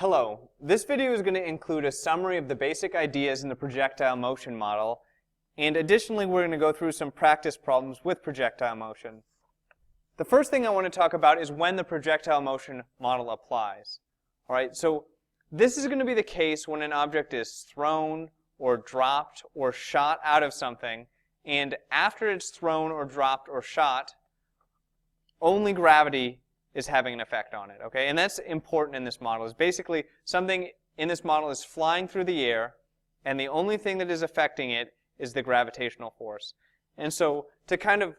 Hello, this video is going to include a summary of the basic ideas in the projectile motion model, and additionally we're going to go through some practice problems with projectile motion. The first thing I want to talk about is when the projectile motion model applies. Alright, so this is going to be the case when an object is thrown or dropped or shot out of something, and after it's thrown or dropped or shot, only gravity is having an effect on it, okay? And that's important in this model. Is basically something in this model is flying through the air, and the only thing that is affecting it is the gravitational force. And so to kind of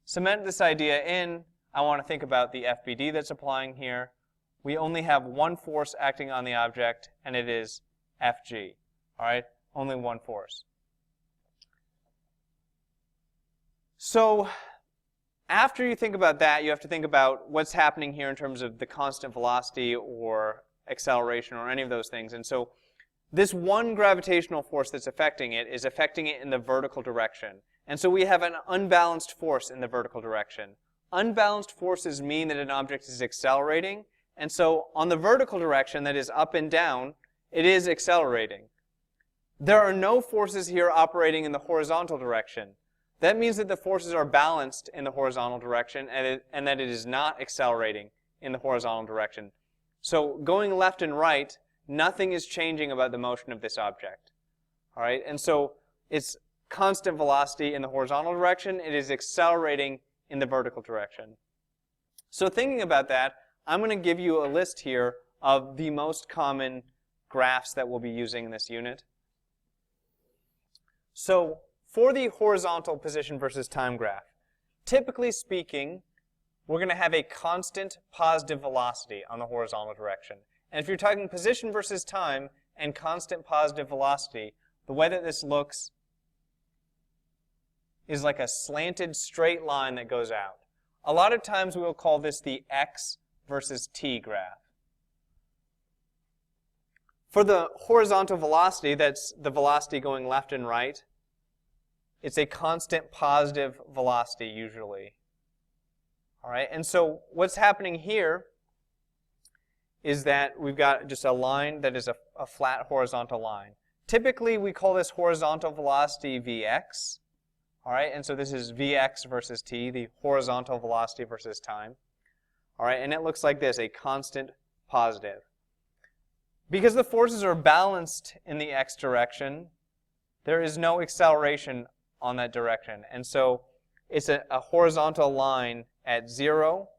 cement this idea in, I want to think about the FBD that's applying here. We only have one force acting on the object, and it is Fg, all right? Only one force. So after you think about that, you have to think about what's happening here in terms of the constant velocity or acceleration or any of those things. And so this one gravitational force that's affecting it is affecting it in the vertical direction. And so we have an unbalanced force in the vertical direction. Unbalanced forces mean that an object is accelerating. And so on the vertical direction, that is up and down, it is accelerating. There are no forces here operating in the horizontal direction. That means that the forces are balanced in the horizontal direction and that it is not accelerating in the horizontal direction. So going left and right, nothing is changing about the motion of this object. All right, and so it's constant velocity in the horizontal direction. It is accelerating in the vertical direction. So thinking about that, I'm going to give you a list here of the most common graphs that we'll be using in this unit. So for the horizontal position versus time graph, typically speaking, we're going to have a constant positive velocity on the horizontal direction. And if you're talking position versus time and constant positive velocity, the way that this looks is like a slanted straight line that goes out. A lot of times we will call this the x versus t graph. For the horizontal velocity, that's the velocity going left and right, it's a constant positive velocity usually. All right, and so what's happening here is that we've got just a line that is a flat horizontal line. Typically we call this horizontal velocity Vx. All right, and so this is Vx versus t, the horizontal velocity versus time. All right, and it looks like this, a constant positive. Because the forces are balanced in the x direction, there is no acceleration on that direction. And so it's a horizontal line at 0,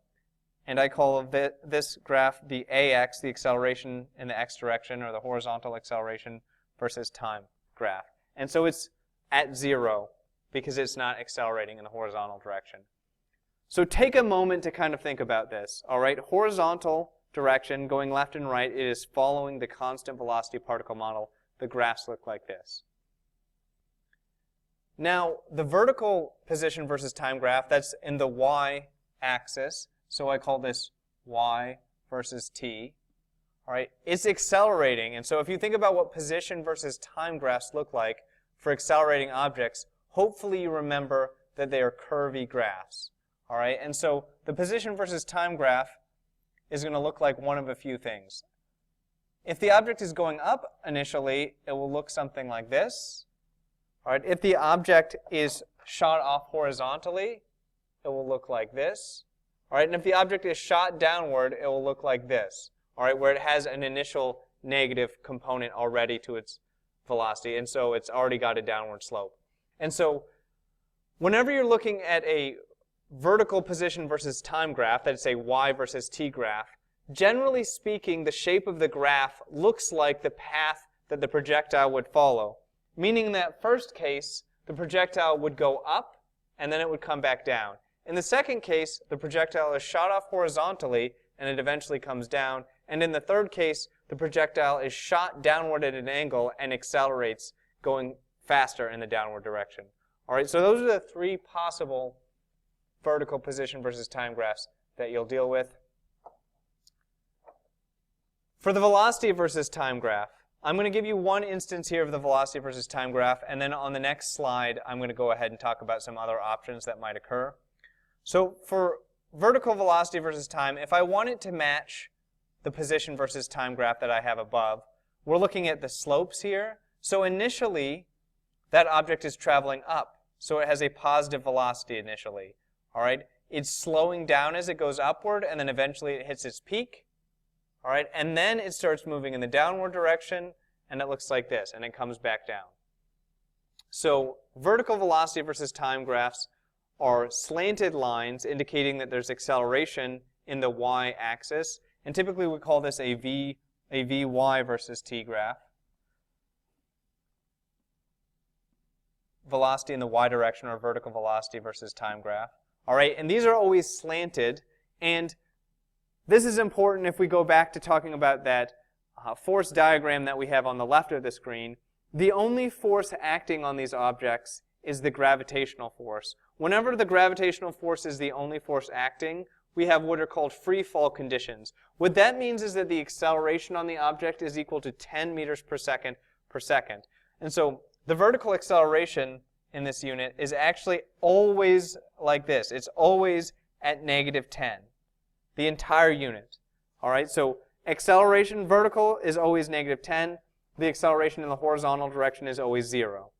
and I call this graph the AX, the acceleration in the x direction, or the horizontal acceleration versus time graph. And so it's at 0 because it's not accelerating in the horizontal direction. So take a moment to kind of think about this. All right, horizontal direction going left and right, it is following the constant velocity particle model. The graphs look like this. Now, the vertical position versus time graph, that's in the y-axis, so I call this y versus t. All right, it's accelerating, and so if you think about what position versus time graphs look like for accelerating objects, hopefully you remember that they are curvy graphs. All right, and so the position versus time graph is going to look like one of a few things. If the object is going up initially, it will look something like this. All right, if the object is shot off horizontally, it will look like this. All right, and if the object is shot downward, it will look like this. All right, where it has an initial negative component already to its velocity, and so it's already got a downward slope. And so whenever you're looking at a vertical position versus time graph, that's a y versus t graph, generally speaking, the shape of the graph looks like the path that the projectile would follow. Meaning in that first case, the projectile would go up, and then it would come back down. In the second case, the projectile is shot off horizontally, and it eventually comes down. And in the third case, the projectile is shot downward at an angle and accelerates, going faster in the downward direction. All right, so those are the three possible vertical position versus time graphs that you'll deal with. For the velocity versus time graph, I'm going to give you one instance here of the velocity versus time graph, and then on the next slide, I'm going to go ahead and talk about some other options that might occur. So for vertical velocity versus time, if I want it to match the position versus time graph that I have above, we're looking at the slopes here. So initially, that object is traveling up. So it has a positive velocity initially. All right? It's slowing down as it goes upward, and then eventually it hits its peak. All right? And then it starts moving in the downward direction, and it looks like this, and it comes back down. So vertical velocity versus time graphs are slanted lines indicating that there's acceleration in the y-axis, and typically we call this a vy versus t graph. Velocity in the y direction, or vertical velocity versus time graph. All right, and these are always slanted, and this is important if we go back to talking about that force diagram that we have on the left of the screen. The only force acting on these objects is the gravitational force. Whenever the gravitational force is the only force acting, we have what are called free fall conditions. What that means is that the acceleration on the object is equal to 10 meters per second per second. And so the vertical acceleration in this unit is actually always like this. It's always at negative 10, the entire unit. All right, so acceleration vertical is always negative 10. The acceleration in the horizontal direction is always 0.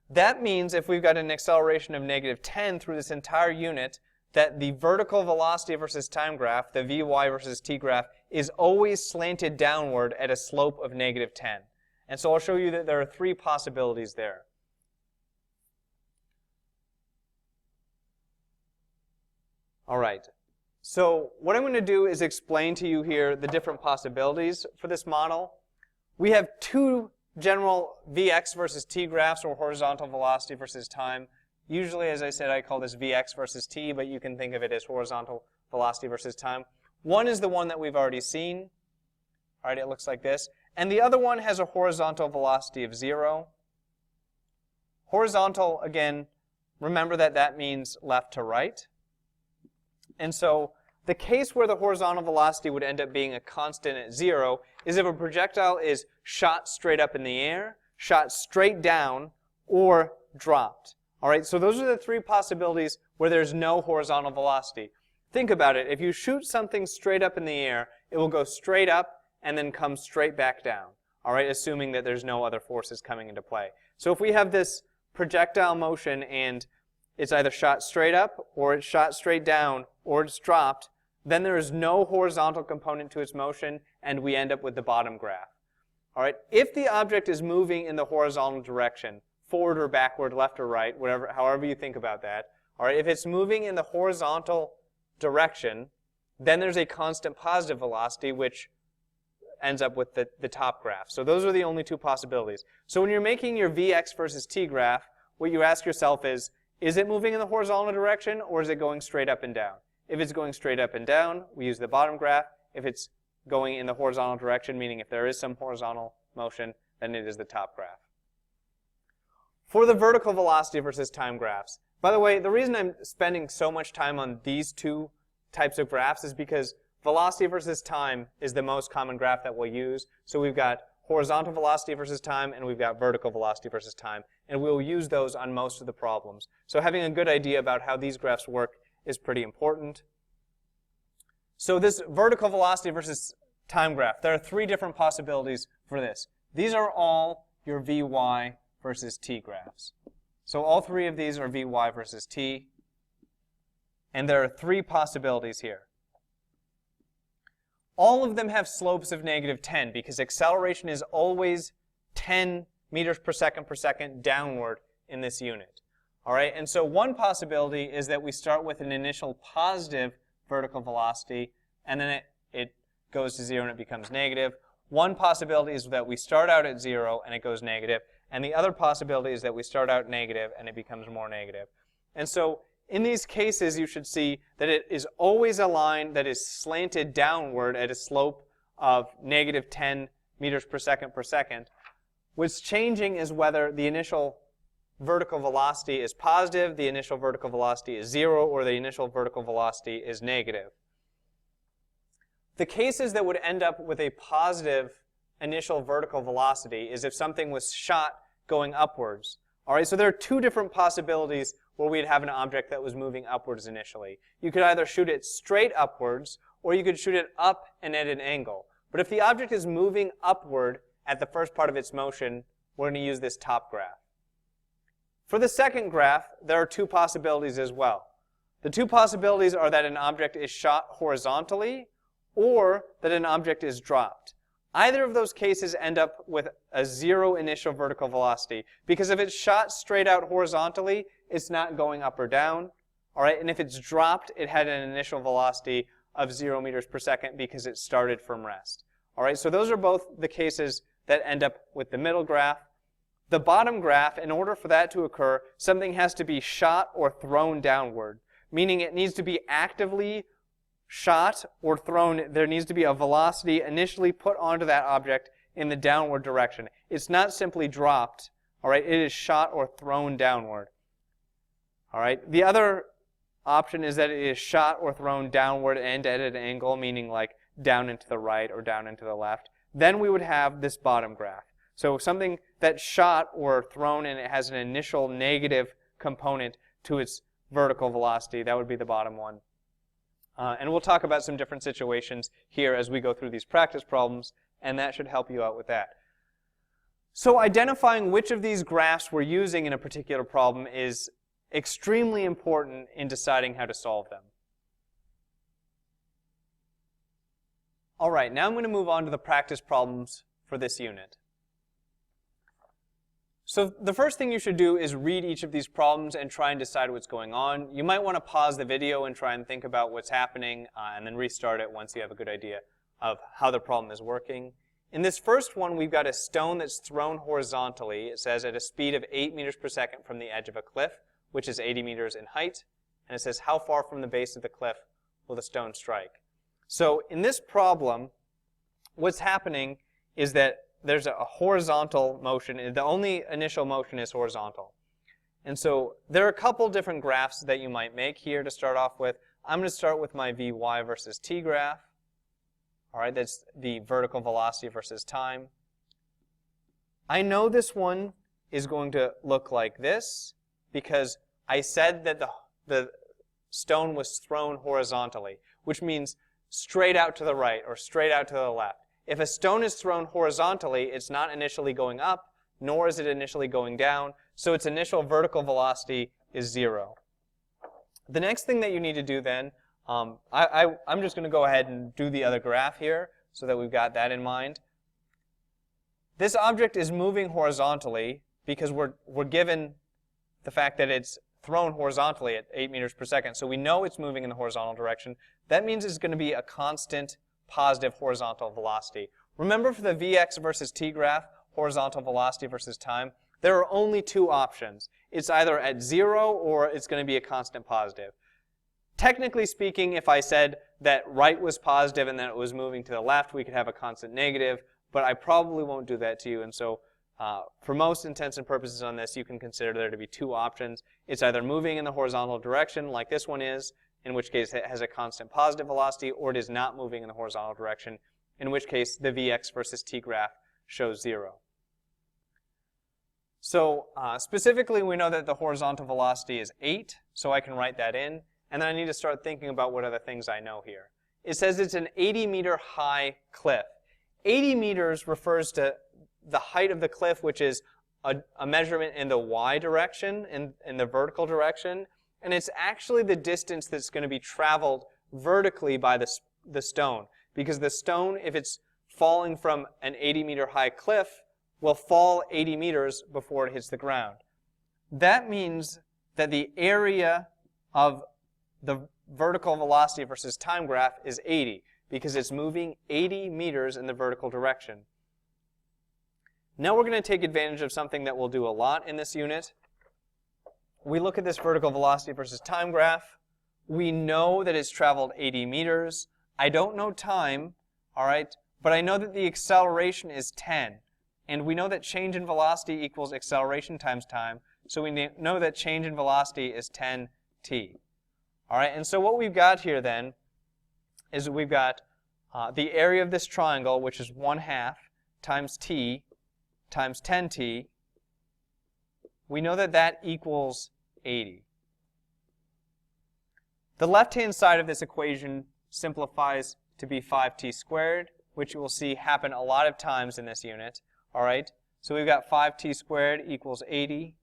That means if we've got an acceleration of negative 10 through this entire unit, that the vertical velocity versus time graph, the vy versus t graph, is always slanted downward at a slope of negative 10. And so I'll show you that there are 3 possibilities there. All right. So what I'm going to do is explain to you here the different possibilities for this model. We have 2 general Vx versus t graphs, or horizontal velocity versus time. Usually, as I said, I call this Vx versus t, but you can think of it as horizontal velocity versus time. One is the one that we've already seen. All right, it looks like this. And the other one has a horizontal velocity of 0. Horizontal, again, remember that that means left to right. And so the case where the horizontal velocity would end up being a constant at 0 is if a projectile is shot straight up in the air, shot straight down, or dropped. All right, so those are the 3 possibilities where there's no horizontal velocity. Think about it. If you shoot something straight up in the air, it will go straight up and then come straight back down. All right, assuming that there's no other forces coming into play. So if we have this projectile motion and it's either shot straight up, or it's shot straight down, or it's dropped, then there is no horizontal component to its motion, and we end up with the bottom graph. All right, if the object is moving in the horizontal direction, forward or backward, left or right, whatever, however you think about that, all right, if it's moving in the horizontal direction, then there's a constant positive velocity, which ends up with the top graph. So those are the only 2 possibilities. So when you're making your Vx versus t graph, what you ask yourself is it moving in the horizontal direction, or is it going straight up and down? If it's going straight up and down, we use the bottom graph. If it's going in the horizontal direction, meaning if there is some horizontal motion, then it is the top graph. For the vertical velocity versus time graphs, by the way, the reason I'm spending so much time on these 2 types of graphs is because velocity versus time is the most common graph that we'll use. So we've got horizontal velocity versus time, and we've got vertical velocity versus time. And we'll use those on most of the problems. So having a good idea about how these graphs work is pretty important. So this vertical velocity versus time graph, there are 3 different possibilities for this. These are all your Vy versus t graphs. So all 3 of these are Vy versus t. And there are 3 possibilities here. All of them have slopes of negative 10 because acceleration is always 10 meters per second downward in this unit. All right, and so one possibility is that we start with an initial positive vertical velocity, and then it goes to 0 and it becomes negative. One possibility is that we start out at 0 and it goes negative, and the other possibility is that we start out negative and it becomes more negative. And so in these cases, you should see that it is always a line that is slanted downward at a slope of negative 10 meters per second. What's changing is whether the initial vertical velocity is positive, the initial vertical velocity is 0, or the initial vertical velocity is negative. The cases that would end up with a positive initial vertical velocity is if something was shot going upwards. All right, so there are 2 different possibilities where we'd have an object that was moving upwards initially. You could either shoot it straight upwards, or you could shoot it up and at an angle. But if the object is moving upward at the first part of its motion, we're going to use this top graph. For the second graph, there are two possibilities as well. The two possibilities are that an object is shot horizontally or that an object is dropped. Either of those cases end up with a 0 initial vertical velocity, because if it's shot straight out horizontally, it's not going up or down. All right, and if it's dropped, it had an initial velocity of 0 meters per second because it started from rest. All right, so those are both the cases that end up with the middle graph. The bottom graph, in order for that to occur, something has to be shot or thrown downward, meaning it needs to be actively shot or thrown. There needs to be a velocity initially put onto that object in the downward direction. It's not simply dropped, all right? It is shot or thrown downward. All right? The other option is that it is shot or thrown downward and at an angle, meaning like down into the right or down into the left. Then we would have this bottom graph. So something that's shot or thrown and it has an initial negative component to its vertical velocity, that would be the bottom one. And we'll talk about some different situations here as we go through these practice problems, and that should help you out with that. So identifying which of these graphs we're using in a particular problem is extremely important in deciding how to solve them. All right, now I'm going to move on to the practice problems for this unit. So the first thing you should do is read each of these problems and try and decide what's going on. You might want to pause the video and try and think about what's happening and then restart it once you have a good idea of how the problem is working. In this first one, we've got a stone that's thrown horizontally. It says at a speed of 8 meters per second from the edge of a cliff, which is 80 meters in height. And it says how far from the base of the cliff will the stone strike. So in this problem, what's happening is that there's a horizontal motion. The only initial motion is horizontal. And so there are a couple different graphs that you might make here to start off with. I'm going to start with my Vy versus t graph. All right, that's the vertical velocity versus time. I know this one is going to look like this because I said that the stone was thrown horizontally, which means straight out to the right or straight out to the left. If a stone is thrown horizontally, it's not initially going up, nor is it initially going down, so its initial vertical velocity is 0. The next thing that you need to do then, I'm just going to go ahead and do the other graph here so that we've got that in mind. This object is moving horizontally because we're given the fact that it's thrown horizontally at 8 meters per second, so we know it's moving in the horizontal direction. That means it's going to be a constant positive horizontal velocity. Remember, for the Vx versus t graph, horizontal velocity versus time, there are only two options. It's either at 0 or it's going to be a constant positive. Technically speaking, if I said that right was positive and that it was moving to the left, we could have a constant negative, but I probably won't do that to you. And so for most intents and purposes on this, you can consider there to be two options. It's either moving in the horizontal direction like this one is, in which case it has a constant positive velocity, or it is not moving in the horizontal direction, in which case the Vx versus t graph shows 0. So specifically, we know that the horizontal velocity is 8, so I can write that in, and then I need to start thinking about what other things I know here. It says it's an 80-meter high cliff. 80 meters refers to the height of the cliff, which is a measurement in the y direction, in the vertical direction, and it's actually the distance that's going to be traveled vertically by the stone. Because the stone, if it's falling from an 80-meter high cliff, will fall 80 meters before it hits the ground. That means that the area of the vertical velocity versus time graph is 80, because it's moving 80 meters in the vertical direction. Now we're going to take advantage of something that we'll do a lot in this unit. We look at this vertical velocity versus time graph. We know that it's traveled 80 meters. I don't know time, all right, but I know that the acceleration is 10. And we know that change in velocity equals acceleration times time. So we know that change in velocity is 10t. All right, and so what we've got here then is we've got the area of this triangle, which is 1/2 times t times 10t. We know that that equals 80. The left-hand side of this equation simplifies to be 5t squared, which you will see happen a lot of times in this unit. All right, so we've got 5t squared equals 80.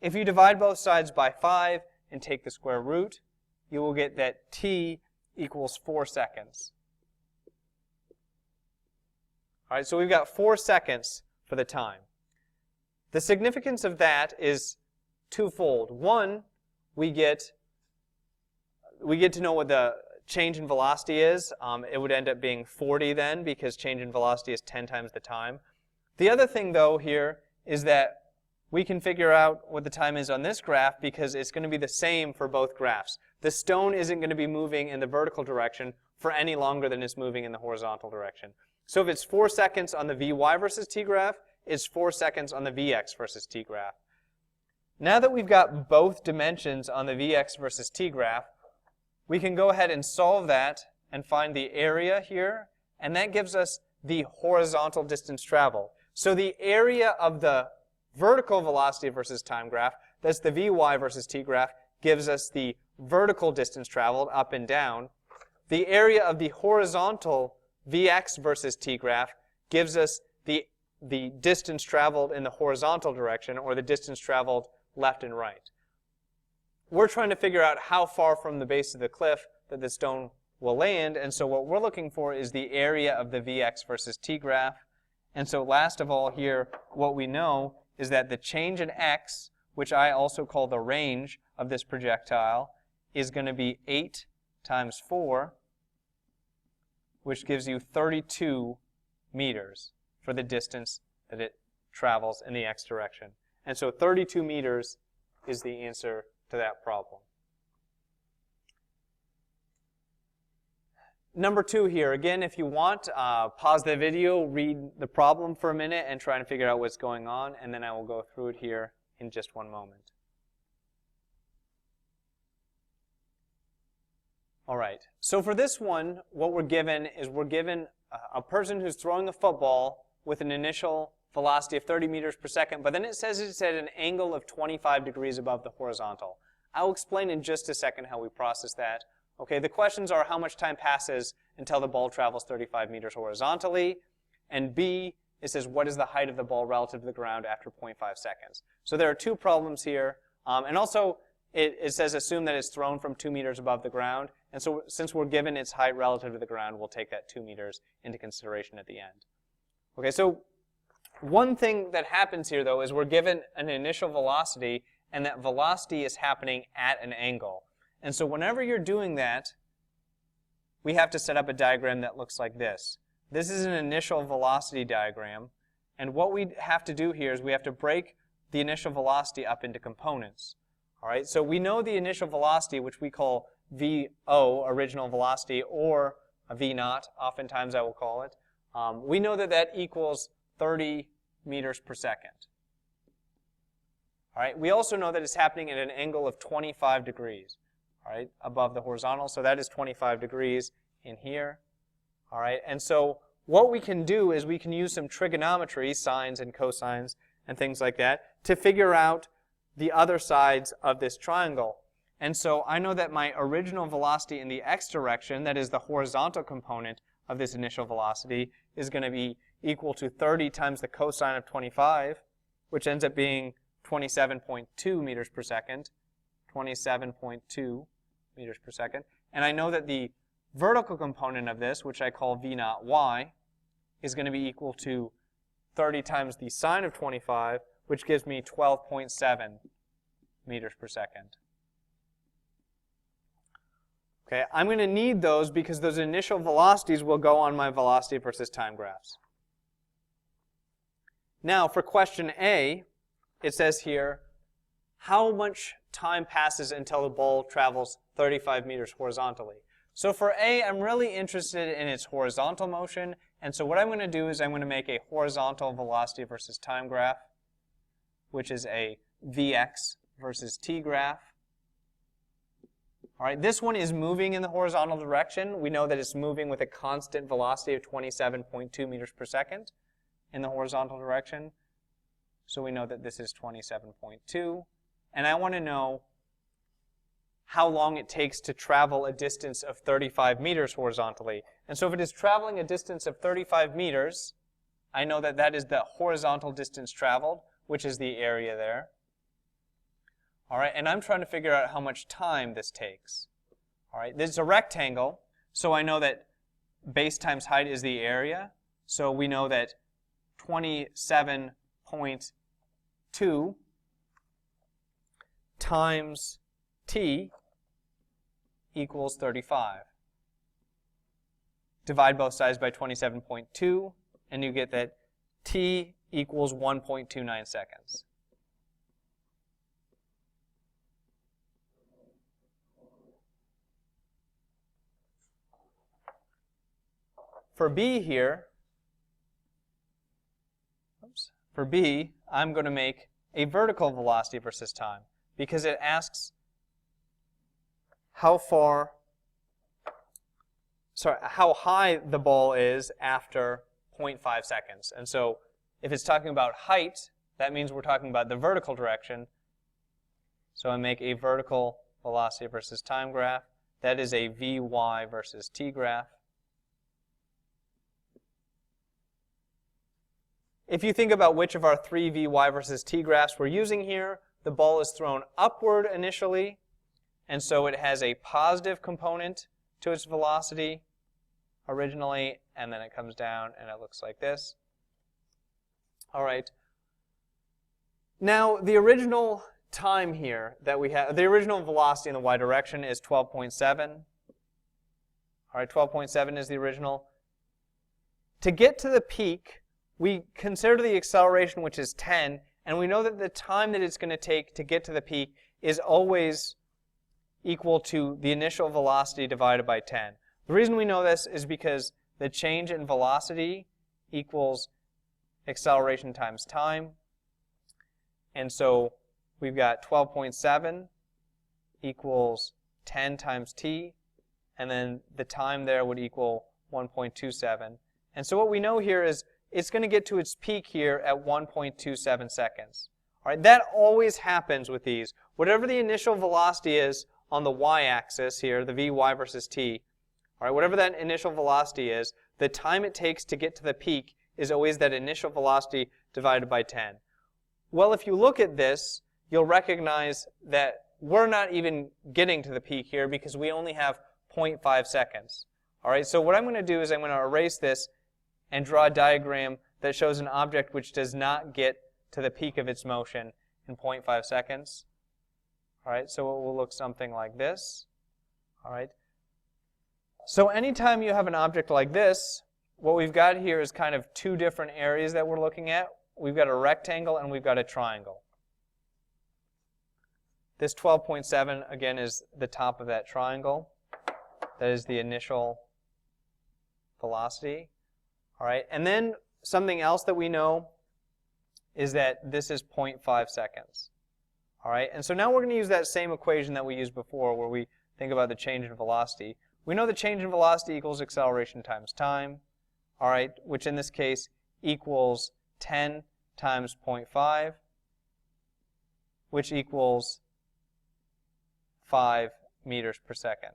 If you divide both sides by 5 and take the square root, you will get that t equals 4 seconds. All right, so we've got 4 seconds for the time. The significance of that is twofold. One, we get to know what the change in velocity is. It would end up being 40 then, because change in velocity is 10 times the time. The other thing, though, here is that we can figure out what the time is on this graph because it's going to be the same for both graphs. The stone isn't going to be moving in the vertical direction for any longer than it's moving in the horizontal direction. So if it's 4 seconds on the Vy versus t graph, it's 4 seconds on the Vx versus t graph. Now that we've got both dimensions on the Vx versus t graph, we can go ahead and solve that and find the area here, and that gives us the horizontal distance traveled. So the area of the vertical velocity versus time graph, that's the Vy versus t graph, gives us the vertical distance traveled up and down. The area of the horizontal Vx versus t graph gives us the distance traveled in the horizontal direction, or the distance traveled left and right. We're trying to figure out how far from the base of the cliff that the stone will land, and so what we're looking for is the area of the Vx versus t graph. And so last of all here, what we know is that the change in x, which I also call the range of this projectile, is going to be 8 times 4, which gives you 32 meters for the distance that it travels in the x direction. And so 32 meters is the answer to that problem. Number 2 here, again, if you want, pause the video, read the problem for a minute, and try and figure out what's going on, and then I will go through it here in just one moment. All right, so for this one, what we're given is we're given a person who's throwing a football with an initial velocity of 30 meters per second, but then it says it's at an angle of 25 degrees above the horizontal. I'll explain in just a second how we process that. Okay, the questions are how much time passes until the ball travels 35 meters horizontally, and B, it says what is the height of the ball relative to the ground after 0.5 seconds. So there are 2 problems here, and also it says assume that it's thrown from 2 meters above the ground, and so since we're given its height relative to the ground, we'll take that 2 meters into consideration at the end. Okay, so one thing that happens here, though, is we're given an initial velocity, and that velocity is happening at an angle. And so whenever you're doing that, we have to set up a diagram that looks like this. This is an initial velocity diagram, and what we have to do here is we have to break the initial velocity up into components. All right, so we know the initial velocity, which we call VO, original velocity, or a V naught, oftentimes I will call it. We know that that equals 30 meters per second. All right, we also know that it's happening at an angle of 25 degrees, all right, above the horizontal, so that is 25 degrees in here. All right, and so what we can do is we can use some trigonometry, sines and cosines and things like that, to figure out the other sides of this triangle. And so I know that my original velocity in the x direction, that is the horizontal component of this initial velocity, is going to be equal to 30 times the cosine of 25, which ends up being 27.2 meters per second, 27.2 meters per second. And I know that the vertical component of this, which I call V naught y, is going to be equal to 30 times the sine of 25, which gives me 12.7 meters per second. Okay, I'm going to need those because those initial velocities will go on my velocity versus time graphs. Now, for question A, it says here, how much time passes until the ball travels 35 meters horizontally? So for A, I'm really interested in its horizontal motion, and so what I'm going to do is I'm going to make a horizontal velocity versus time graph, which is a Vx versus t graph. All right, this one is moving in the horizontal direction. We know that it's moving with a constant velocity of 27.2 meters per second in the horizontal direction. So we know that this is 27.2. And I want to know how long it takes to travel a distance of 35 meters horizontally. And so if it is traveling a distance of 35 meters, I know that that is the horizontal distance traveled, which is the area there. All right, and I'm trying to figure out how much time this takes. All right, this is a rectangle, so I know that base times height is the area. So we know that 27.2 times t equals 35. Divide both sides by 27.2, and you get that t equals 1.29 seconds. For B here, for B, I'm going to make a vertical velocity versus time because it asks how high the ball is after 0.5 seconds. And so if it's talking about height, that means we're talking about the vertical direction. So I make a vertical velocity versus time graph. That is a Vy versus t graph. If you think about which of our three Vy versus t graphs we're using here, the ball is thrown upward initially, and so it has a positive component to its velocity originally, and then it comes down and it looks like this. All right. Now, the original time here that we have, the original velocity in the y direction is 12.7. All right, 12.7 is the original. To get to the peak, we consider the acceleration, which is 10, and we know that the time that it's going to take to get to the peak is always equal to the initial velocity divided by 10. The reason we know this is because the change in velocity equals acceleration times time. And so we've got 12.7 equals 10 times t, and then the time there would equal 1.27. And so what we know here is it's going to get to its peak here at 1.27 seconds. All right, that always happens with these. Whatever the initial velocity is on the y-axis here, the Vy versus t, all right, whatever that initial velocity is, the time it takes to get to the peak is always that initial velocity divided by 10. Well, if you look at this, you'll recognize that we're not even getting to the peak here because we only have 0.5 seconds. All right, so what I'm going to do is I'm going to erase this and draw a diagram that shows an object which does not get to the peak of its motion in 0.5 seconds. All right, so it will look something like this. All right. So anytime you have an object like this, what we've got here is kind of two different areas that we're looking at. We've got a rectangle and we've got a triangle. This 12.7, again, is the top of that triangle. That is the initial velocity. All right, and then something else that we know is that this is 0.5 seconds. All right, and so now we're going to use that same equation that we used before where we think about the change in velocity. We know the change in velocity equals acceleration times time, all right, which in this case equals 10 times 0.5, which equals 5 meters per second.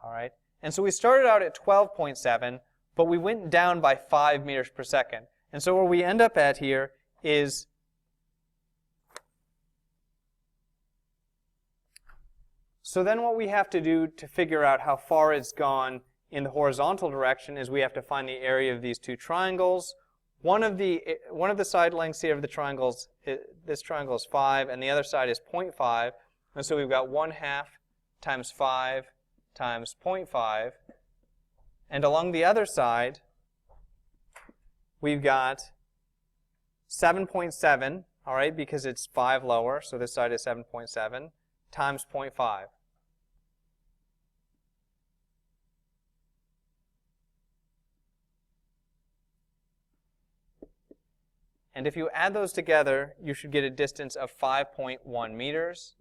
All right, and so we started out at 12.7, but we went down by 5 meters per second. And so where we end up at here is so then what we have to do to figure out how far it's gone in the horizontal direction is we have to find the area of these two triangles. One of the side lengths here of the triangles, this triangle is 5, and the other side is 0.5. And so we've got 1/2 times 5 times 0.5. And along the other side, we've got 7.7, all right, because it's 5 lower, so this side is 7.7, times 0.5. And if you add those together, you should get a distance of 5.1 meters.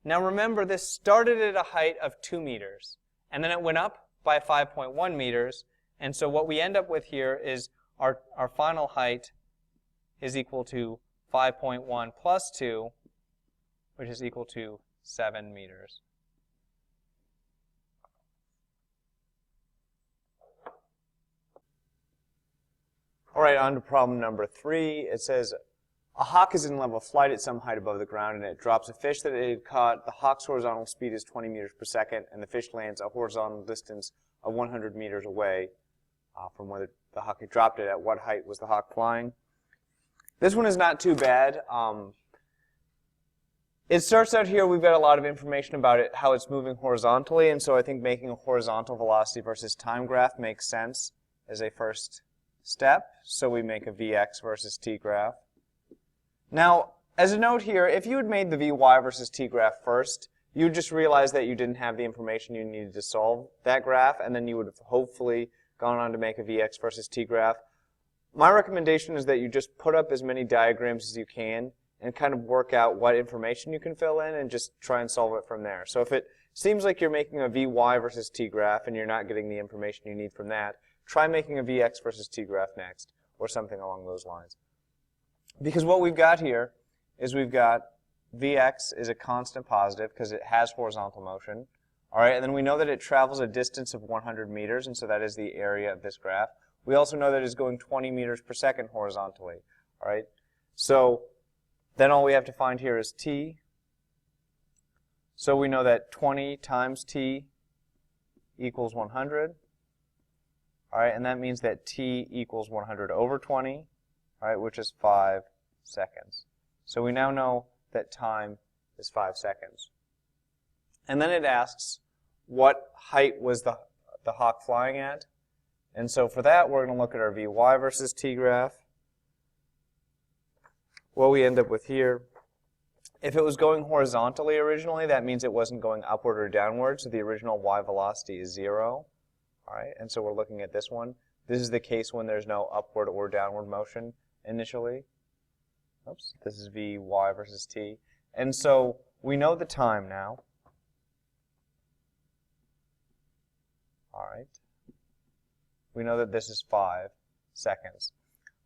Now remember, this started at a height of 2 meters, and then it went up by 5.1 meters, and so what we end up with here is our final height is equal to 5.1 plus 2, which is equal to 7 meters. All right, on to problem number 3. It says, a hawk is in level flight at some height above the ground, and it drops a fish that it had caught. The hawk's horizontal speed is 20 meters per second, and the fish lands a horizontal distance of 100 meters away from where the hawk had dropped it. At what height was the hawk flying? This one is not too bad. It starts out here, we've got a lot of information about it, how it's moving horizontally, and so I think making a horizontal velocity versus time graph makes sense as a first step. So we make a Vx versus t graph. Now, as a note here, if you had made the Vy versus t graph first, you would just realize that you didn't have the information you needed to solve that graph, and then you would have hopefully gone on to make a Vx versus t graph. My recommendation is that you just put up as many diagrams as you can and kind of work out what information you can fill in and just try and solve it from there. So if it seems like you're making a Vy versus t graph and you're not getting the information you need from that, try making a Vx versus t graph next, or something along those lines. Because what we've got here is we've got Vx is a constant positive because it has horizontal motion. All right, and then we know that it travels a distance of 100 meters, and so that is the area of this graph. We also know that it's going 20 meters per second horizontally. All right, so then all we have to find here is t. So we know that 20 times t equals 100. All right, and that means that t equals 100 over 20, all right, which is 5 seconds. So we now know that time is 5 seconds. And then it asks, what height was the hawk flying at? And so for that, we're going to look at our Vy versus t graph. What we end up with here, if it was going horizontally originally, that means it wasn't going upward or downward, so the original y velocity is 0. All right, and so we're looking at this one. This is the case when there's no upward or downward motion initially. Oops, this is Vy versus t. And so we know the time now. All right. We know that this is 5 seconds.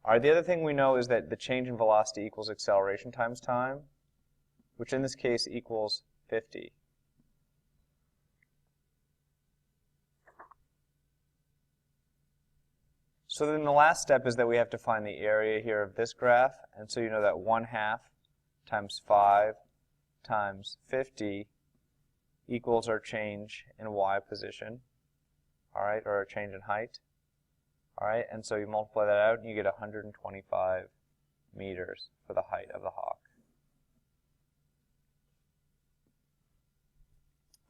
All right, the other thing we know is that the change in velocity equals acceleration times time, which in this case equals 50. So then the last step is that we have to find the area here of this graph, and so you know that 1/2 times 5 times 50 equals our change in y position, all right, or our change in height. All right, and so you multiply that out and you get 125 meters for the height of the hawk.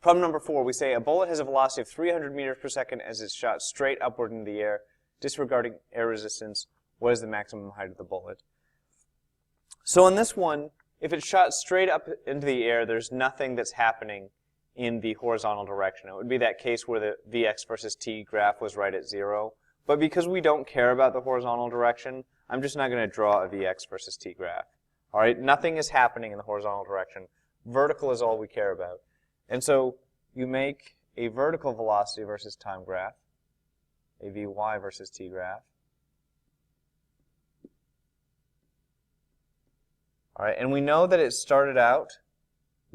Problem number 4, we say a bullet has a velocity of 300 meters per second as it's shot straight upward into the air. Disregarding air resistance, what is the maximum height of the bullet? So in this one, if it's shot straight up into the air, there's nothing that's happening in the horizontal direction. It would be that case where the Vx versus t graph was right at 0. But because we don't care about the horizontal direction, I'm just not going to draw a Vx versus t graph. All right, nothing is happening in the horizontal direction. Vertical is all we care about. And so you make a vertical velocity versus time graph, a Vy versus t graph. All right, and we know that it started out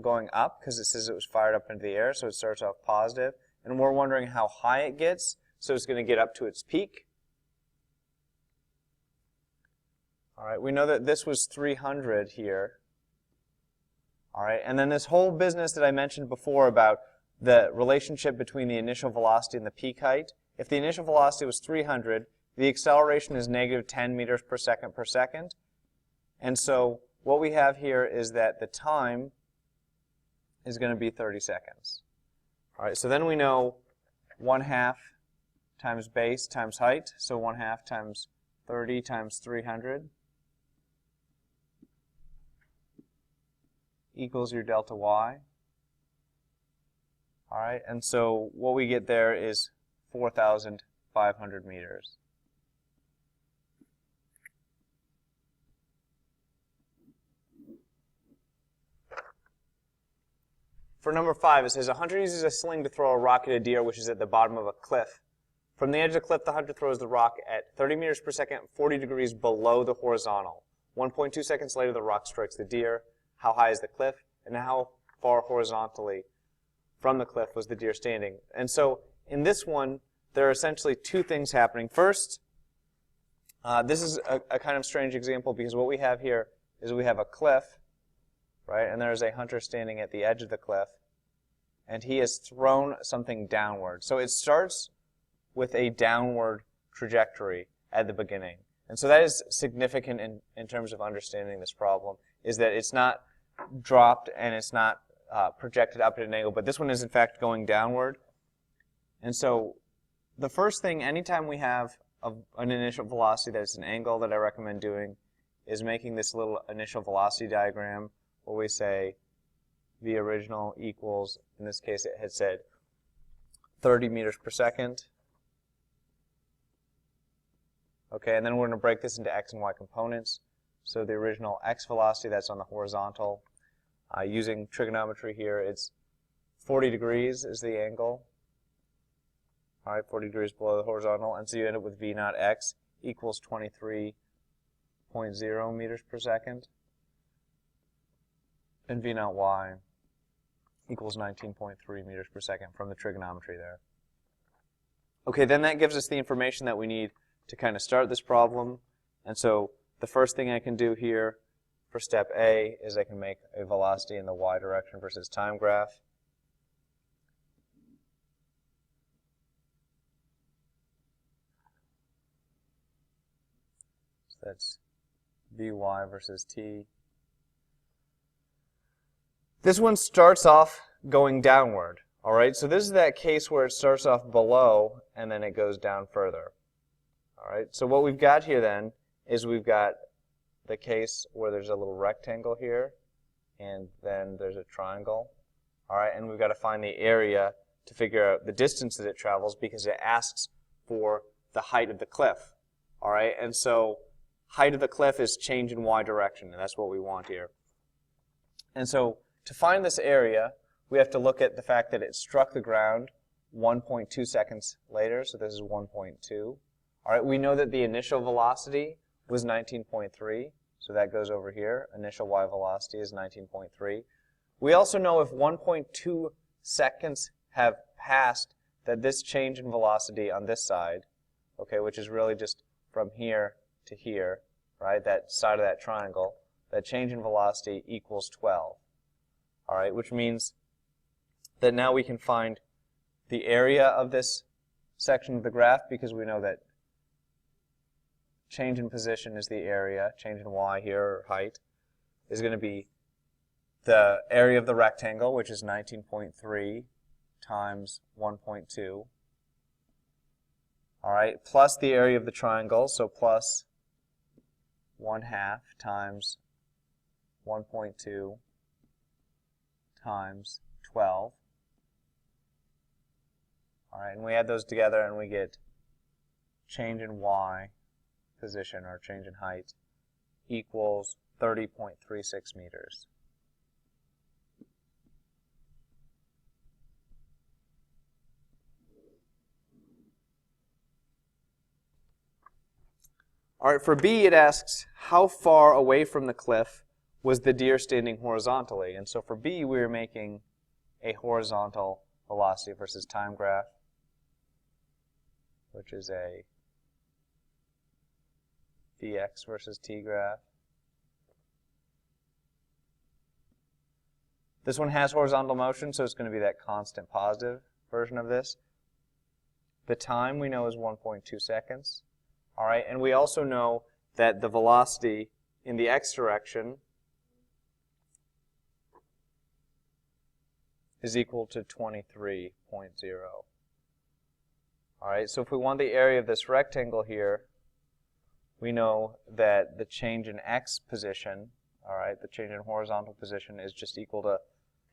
going up because it says it was fired up into the air, so it starts off positive. And we're wondering how high it gets, so it's going to get up to its peak. All right, we know that this was 300 here. All right, and then this whole business that I mentioned before about the relationship between the initial velocity and the peak height. If the initial velocity was 300, the acceleration is negative 10 meters per second. And so what we have here is that the time is going to be 30 seconds. All right, so then we know 1/2 times base times height, so 1/2 times 30 times 300 equals your delta y. All right, and so what we get there is 4,500 meters. For number 5, it says a hunter uses a sling to throw a rock at a deer which is at the bottom of a cliff. From the edge of the cliff, the hunter throws the rock at 30 meters per second, 40 degrees below the horizontal. 1.2 seconds later, the rock strikes the deer. How high is the cliff? And how far horizontally from the cliff was the deer standing. And so in this one, there are essentially two things happening. First, this is a kind of strange example because what we have here is we have a cliff, right? And there's a hunter standing at the edge of the cliff, and he has thrown something downward. So it starts with a downward trajectory at the beginning. And so that is significant in terms of understanding this problem, is that it's not dropped and it's not projected up at an angle, but this one is in fact going downward. And so the first thing, anytime we have an initial velocity that's an angle, that I recommend doing is making this little initial velocity diagram where we say v original equals, in this case it had said 30 meters per second. Okay, and then we're going to break this into x and y components. So the original x velocity, that's on the horizontal. Using trigonometry here, it's 40 degrees is the angle. All right, 40 degrees below the horizontal. And so you end up with v naught x equals 23.0 meters per second. And v naught y equals 19.3 meters per second from the trigonometry there. Okay, then that gives us the information that we need to kind of start this problem. And so the first thing I can do here for step A is I can make a velocity in the y direction versus time graph. So that's Vy versus t. This one starts off going downward. All right, so this is that case where it starts off below and then it goes down further. All right, so what we've got here then is we've got the case where there's a little rectangle here and then there's a triangle. All right, and we've got to find the area to figure out the distance that it travels because it asks for the height of the cliff. All right, and so height of the cliff is change in y direction, and that's what we want here. And so to find this area, we have to look at the fact that it struck the ground 1.2 seconds later, so this is 1.2. All right, we know that the initial velocity was 19.3, so that goes over here. Initial y velocity is 19.3. We also know if 1.2 seconds have passed that this change in velocity on this side, okay, which is really just from here to here, right, that side of that triangle, that change in velocity equals 12. All right, which means that now we can find the area of this section of the graph because we know that change in position is the area, change in y here, or height, is going to be the area of the rectangle, which is 19.3 times 1.2. All right, plus the area of the triangle, so plus 1/2 times 1.2 times 12. All right, and we add those together and we get change in y position, or change in height, equals 30.36 meters. All right, for B, it asks how far away from the cliff was the deer standing horizontally. And so for B, we were making a horizontal velocity versus time graph, which is a dx versus t graph. This one has horizontal motion, so it's going to be that constant positive version of this. The time we know is 1.2 seconds. All right, and we also know that the velocity in the x direction is equal to 23.0. All right, so if we want the area of this rectangle here, we know that the change in x position, all right, the change in horizontal position is just equal to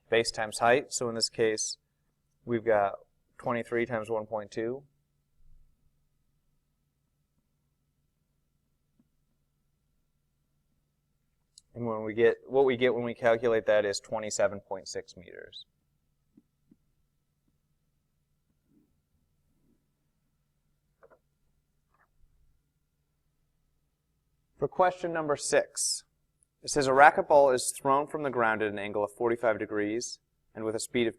base times height. So in this case, we've got 23 times 1.2. And when we get, what we get when we calculate that is 27.6 meters. For question number 6, It says a racquetball is thrown from the ground at an angle of 45 degrees and with a speed of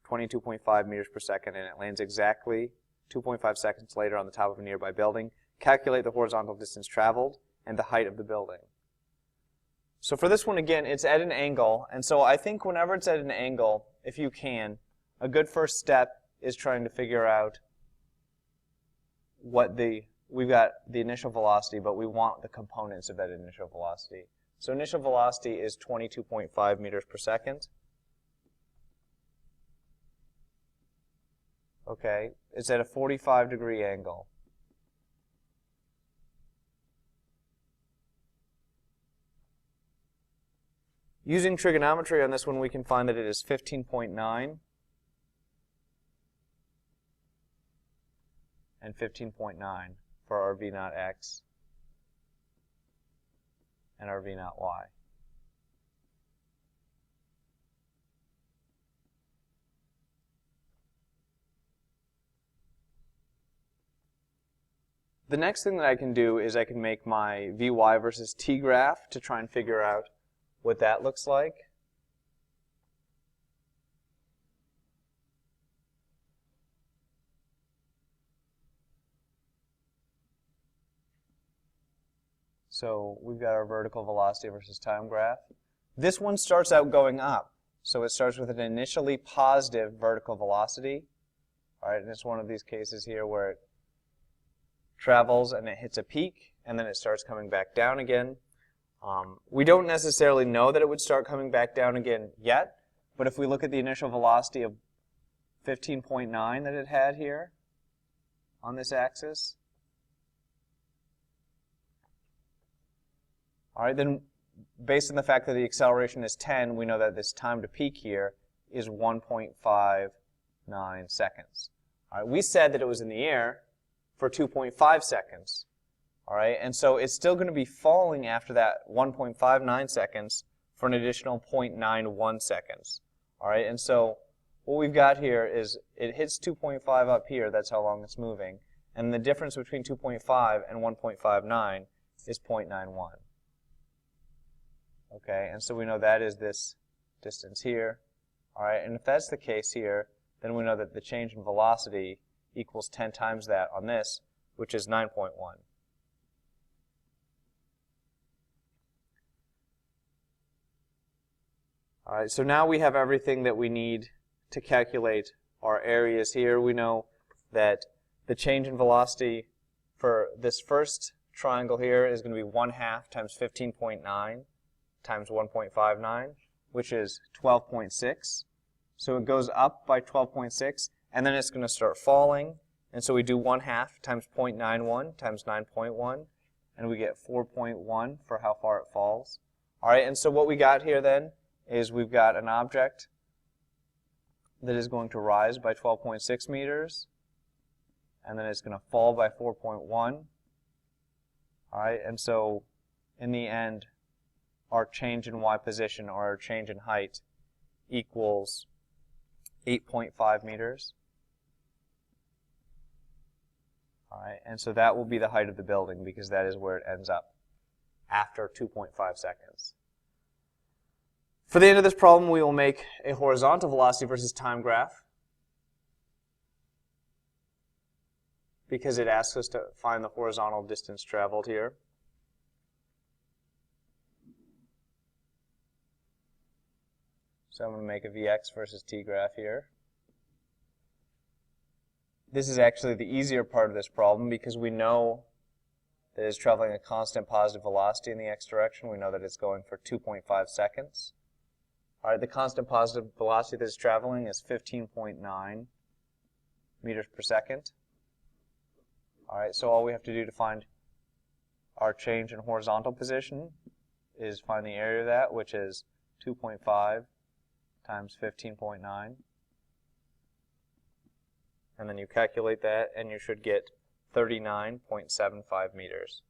22.5 meters per second, and it lands exactly 2.5 seconds later on the top of a nearby building. Calculate the horizontal distance traveled and the height of the building. So for this one, again, it's at an angle, and so I think whenever it's at an angle, if you can, a good first step is trying to figure out what we've got the initial velocity, but we want the components of that initial velocity. So initial velocity is 22.5 meters per second. Okay, it's at a 45-degree angle. Using trigonometry on this one, we can find that it is 15.9 and 15.9 for our v naught x and our v naught y. The next thing that I can do is I can make my Vy versus t graph to try and figure out what that looks like. So we've got our vertical velocity versus time graph. This one starts out going up. So it starts with an initially positive vertical velocity. All right, and it's one of these cases here where it travels and it hits a peak, and then it starts coming back down again. We don't necessarily know that it would start coming back down again yet, but if we look at the initial velocity of 15.9 that it had here on this axis, all right, then based on the fact that the acceleration is 10, we know that this time to peak here is 1.59 seconds. All right, we said that it was in the air for 2.5 seconds. All right, and so it's still going to be falling after that 1.59 seconds for an additional 0.91 seconds. All right, and so what we've got here is it hits 2.5 up here, that's how long it's moving, and the difference between 2.5 and 1.59 is 0.91. Okay, and so we know that is this distance here. All right, and if that's the case here, then we know that the change in velocity equals 10 times that on this, which is 9.1. All right, so now we have everything that we need to calculate our areas here. We know that the change in velocity for this first triangle here is going to be 1/2 times 15.9 times 1.59, which is 12.6. So it goes up by 12.6, and then it's going to start falling. And so we do 1/2 times 0.91 times 9.1, and we get 4.1 for how far it falls. All right, and so what we got here then is we've got an object that is going to rise by 12.6 meters, and then it's going to fall by 4.1. All right, and so in the end, our change in y position, or our change in height, equals 8.5 meters. All right, and so that will be the height of the building, because that is where it ends up after 2.5 seconds. For the end of this problem, we will make a horizontal velocity versus time graph, because it asks us to find the horizontal distance traveled here. So I'm going to make a Vx versus t graph here. This is actually the easier part of this problem, because we know that it's traveling a constant positive velocity in the x direction. We know that it's going for 2.5 seconds. All right, the constant positive velocity that it's traveling is 15.9 meters per second. All right, so all we have to do to find our change in horizontal position is find the area of that, which is 2.5 times 15.9. And then you calculate that, and you should get 39.75 meters.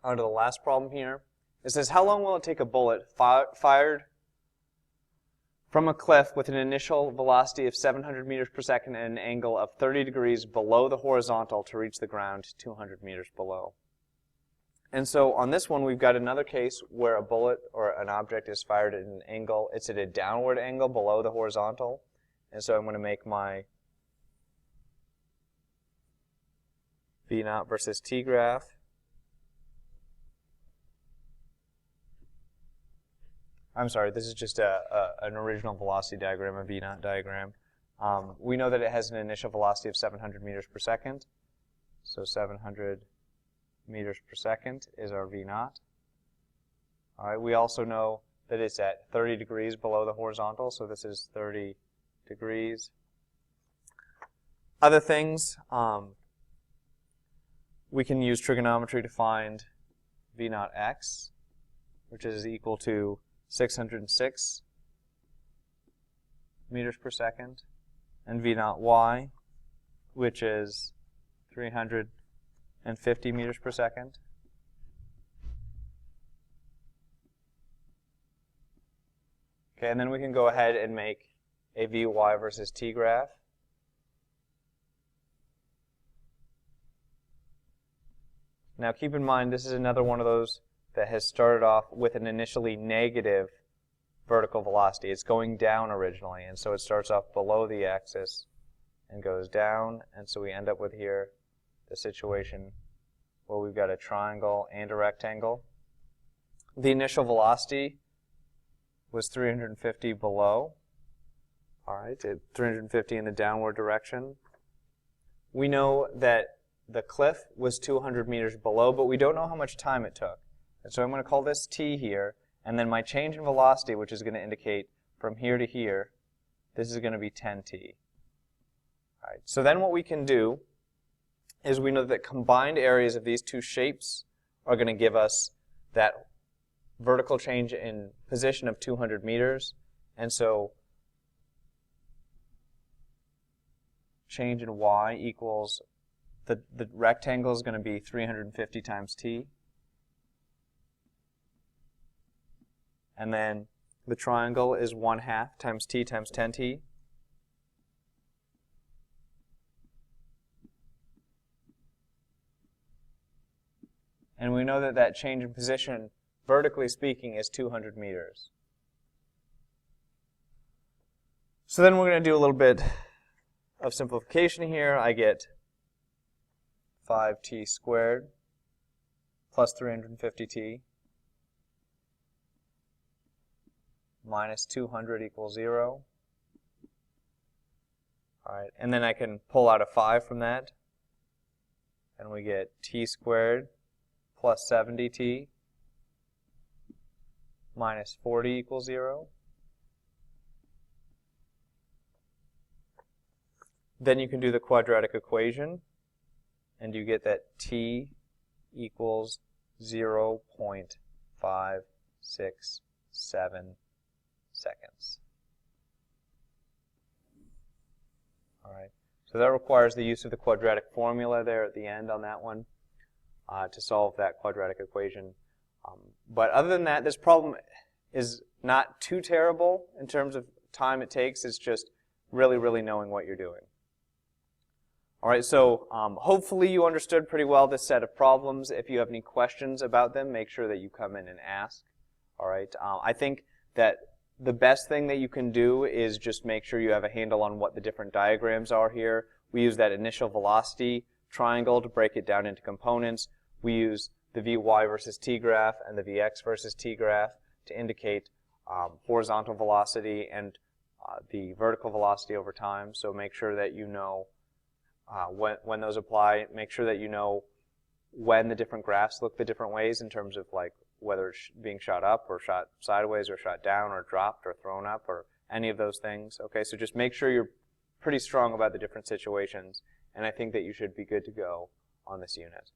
On to the last problem here. It says, how long will it take a bullet fired from a cliff with an initial velocity of 700 meters per second and an angle of 30 degrees below the horizontal to reach the ground 200 meters below. And so on this one, we've got another case where a bullet or an object is fired at an angle. It's at a downward angle below the horizontal. And so I'm going to make my V naught versus T graph. I'm sorry, this is just an original velocity diagram, a V naught diagram. We know that it has an initial velocity of 700 meters per second. So 700 meters per second is our V naught. All right, we also know that it's at 30 degrees below the horizontal, so this is 30 degrees. Other things, we can use trigonometry to find V naught x, which is equal to 606 meters per second, and V naught y, which is 350 meters per second. Okay, and then we can go ahead and make a Vy versus T graph. Now keep in mind, this is another one of those that has started off with an initially negative vertical velocity. It's going down originally, and so it starts off below the axis and goes down, and so we end up with here the situation where we've got a triangle and a rectangle. The initial velocity was 350 below. All right, 350 in the downward direction. We know that the cliff was 200 meters below, but we don't know how much time it took. And so I'm going to call this t here, and then my change in velocity, which is going to indicate from here to here, this is going to be 10t. All right, so then what we can do is we know that combined areas of these two shapes are going to give us that vertical change in position of 200 meters. And so change in y equals, the rectangle is going to be 350 times t. And then the triangle is 1/2 times t times 10t. And we know that that change in position, vertically speaking, is 200 meters. So then we're going to do a little bit of simplification here. I get 5t squared plus 350t minus 200 equals 0. All right, and then I can pull out a 5 from that, and we get t squared plus 70t minus 40 equals 0. Then you can do the quadratic equation, and you get that t equals 0.567 seconds. All right, so that requires the use of the quadratic formula there at the end on that one to solve that quadratic equation. But other than that, this problem is not too terrible in terms of time it takes. It's just really, really knowing what you're doing. All right, so hopefully you understood pretty well this set of problems. If you have any questions about them, make sure that you come in and ask. All right, I think that the best thing that you can do is just make sure you have a handle on what the different diagrams are here. We use that initial velocity triangle to break it down into components. We use the Vy versus T graph and the Vx versus T graph to indicate horizontal velocity and the vertical velocity over time. So make sure that you know when those apply. Make sure that you know when the different graphs look the different ways in terms of like whether it's being shot up or shot sideways or shot down or dropped or thrown up or any of those things. Okay, so just make sure you're pretty strong about the different situations, and I think that you should be good to go on this unit.